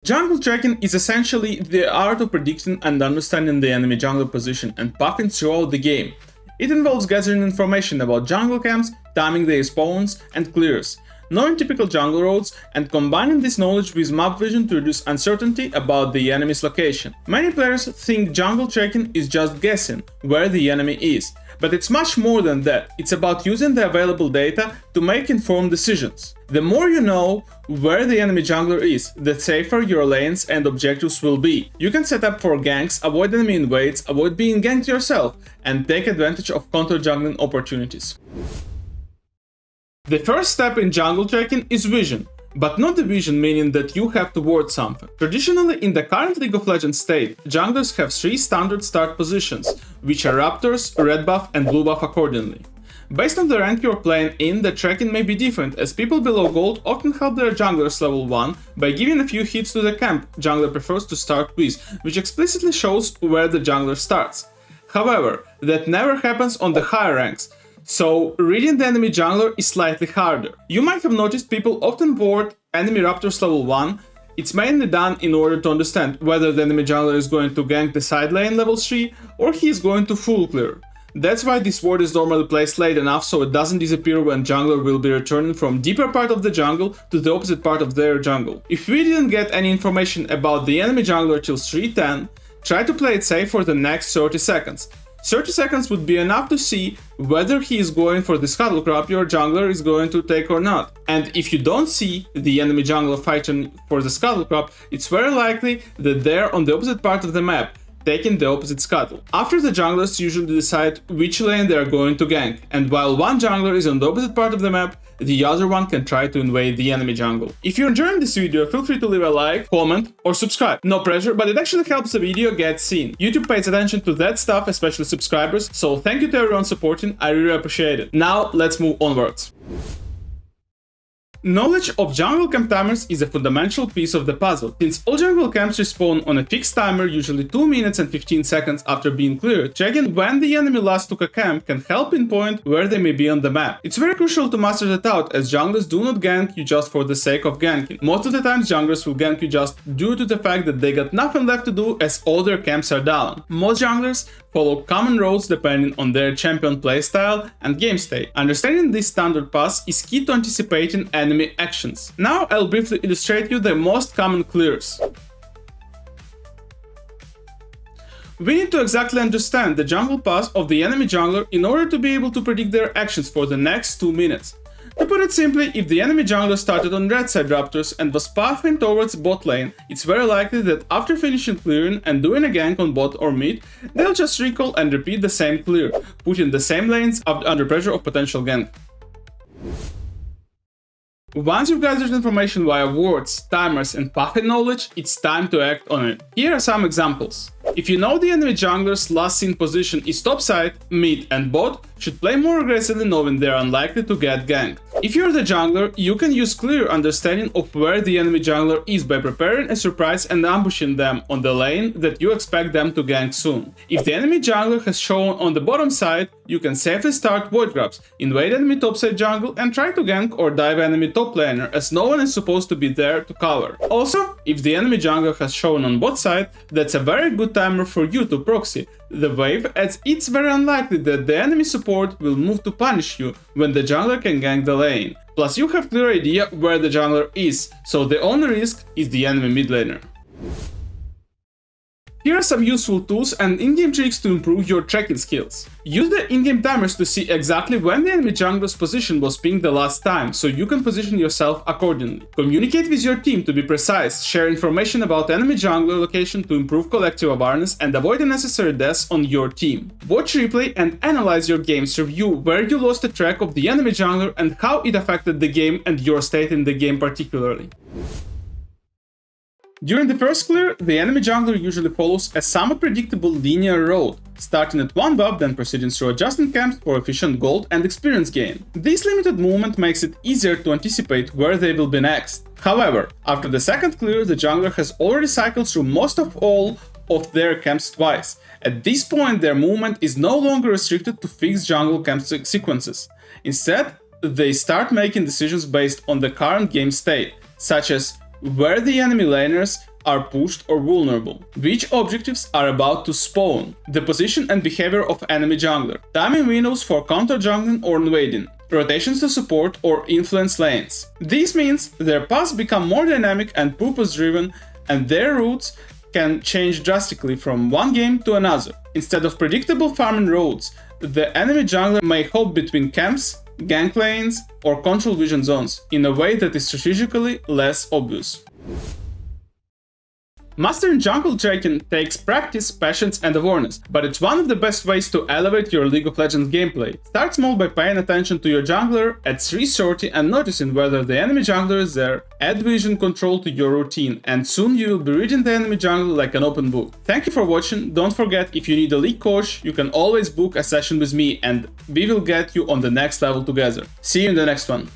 Jungle tracking is essentially the art of predicting and understanding the enemy jungler position and pathing throughout the game. It involves gathering information about jungle camps, timing their spawns and clears, knowing typical jungle roads, and combining this knowledge with map vision to reduce uncertainty about the enemy's location. Many players think jungle tracking is just guessing where the enemy is, but it's much more than that. It's about using the available data to make informed decisions. The more you know where the enemy jungler is, the safer your lanes and objectives will be. You can set up for ganks, avoid enemy invades, avoid being ganked yourself, and take advantage of counter-jungling opportunities. The first step in jungle tracking is vision, but not the vision meaning that you have to ward something. Traditionally, in the current League of Legends state, junglers have 3 standard start positions, which are Raptors, Red buff and Blue buff accordingly. Based on the rank you're playing in, the tracking may be different, as people below gold often help their junglers level 1 by giving a few hits to the camp jungler prefers to start with, which explicitly shows where the jungler starts. However, that never happens on the higher ranks, so reading the enemy jungler is slightly harder. You might have noticed people often ward enemy Raptors level 1. It's mainly done in order to understand whether the enemy jungler is going to gank the side lane level 3 or he is going to full clear. That's why this ward is normally placed late enough so it doesn't disappear when jungler will be returning from deeper part of the jungle to the opposite part of their jungle. If we didn't get any information about the enemy jungler till 3:10, try to play it safe for the next 30 seconds. 30 seconds would be enough to see whether he is going for the scuttle crop your jungler is going to take or not. And if you don't see the enemy jungler fighting for the scuttle crop, it's very likely that they're on the opposite part of the map, taking the opposite scuttle. After, the junglers usually decide which lane they are going to gank, and while one jungler is on the opposite part of the map, the other one can try to invade the enemy jungle. If you're enjoying this video, feel free to leave a like, comment or subscribe. No pressure, but it actually helps the video get seen. YouTube pays attention to that stuff, especially subscribers, so thank you to everyone supporting, I really appreciate it. Now let's move onwards. Knowledge of jungle camp timers is a fundamental piece of the puzzle. Since all jungle camps respawn on a fixed timer, usually 2 minutes and 15 seconds after being cleared, checking when the enemy last took a camp can help pinpoint where they may be on the map. It's very crucial to master that out, as junglers do not gank you just for the sake of ganking. Most of the times junglers will gank you just due to the fact that they got nothing left to do as all their camps are down. Most junglers follow common roads depending on their champion playstyle and game state. Understanding this standard path is key to anticipating enemy actions. Now I'll briefly illustrate you the most common clears. We need to exactly understand the jungle path of the enemy jungler in order to be able to predict their actions for the next 2 minutes. To put it simply, if the enemy jungler started on red side Raptors and was pathing towards bot lane, it's very likely that after finishing clearing and doing a gank on bot or mid, they'll just recall and repeat the same clear, putting the same lanes under pressure of potential gank. Once you've gathered information via wards, timers and pathing knowledge, it's time to act on it. Here are some examples. If you know the enemy jungler's last seen position is topside, mid and bot, should play more aggressively knowing they're unlikely to get ganked. If you're the jungler, you can use clear understanding of where the enemy jungler is by preparing a surprise and ambushing them on the lane that you expect them to gank soon. If the enemy jungler has shown on the bottom side, you can safely start void grabs, invade enemy topside jungle and try to gank or dive enemy top laner, as no one is supposed to be there to cover. Also, if the enemy jungler has shown on bot side, that's a very good timer for you to proxy the wave, as it's very unlikely that the enemy support will move to punish you when the jungler can gank the lane. Plus you have clear idea where the jungler is, so the only risk is the enemy mid laner. Here are some useful tools and in-game tricks to improve your tracking skills. Use the in-game timers to see exactly when the enemy jungler's position was pinged the last time, so you can position yourself accordingly. Communicate with your team to be precise, share information about enemy jungler location to improve collective awareness and avoid unnecessary deaths on your team. Watch replay and analyze your game's review where you lost the track of the enemy jungler and how it affected the game and your state in the game particularly. During the first clear, the enemy jungler usually follows a somewhat predictable linear road, starting at one buff, then proceeding through adjacent camps for efficient gold and experience gain. This limited movement makes it easier to anticipate where they will be next. However, after the second clear, the jungler has already cycled through most of all of their camps twice. At this point, their movement is no longer restricted to fixed jungle camp sequences. Instead, they start making decisions based on the current game state, such as where the enemy laners are pushed or vulnerable, which objectives are about to spawn, the position and behavior of enemy jungler, timing windows for counter jungling or invading, rotations to support or influence lanes. This means their paths become more dynamic and purpose-driven, and their routes can change drastically from one game to another. Instead of predictable farming roads, the enemy jungler may hop between camps, gank lanes, or control vision zones in a way that is strategically less obvious. Mastering jungle tracking takes practice, patience and awareness, but it's one of the best ways to elevate your League of Legends gameplay. Start small by paying attention to your jungler at 3:30 and noticing whether the enemy jungler is there. Add vision control to your routine, and soon you will be reading the enemy jungle like an open book. Thank you for watching. Don't forget, if you need a League coach, you can always book a session with me and we will get you on the next level together. See you in the next one.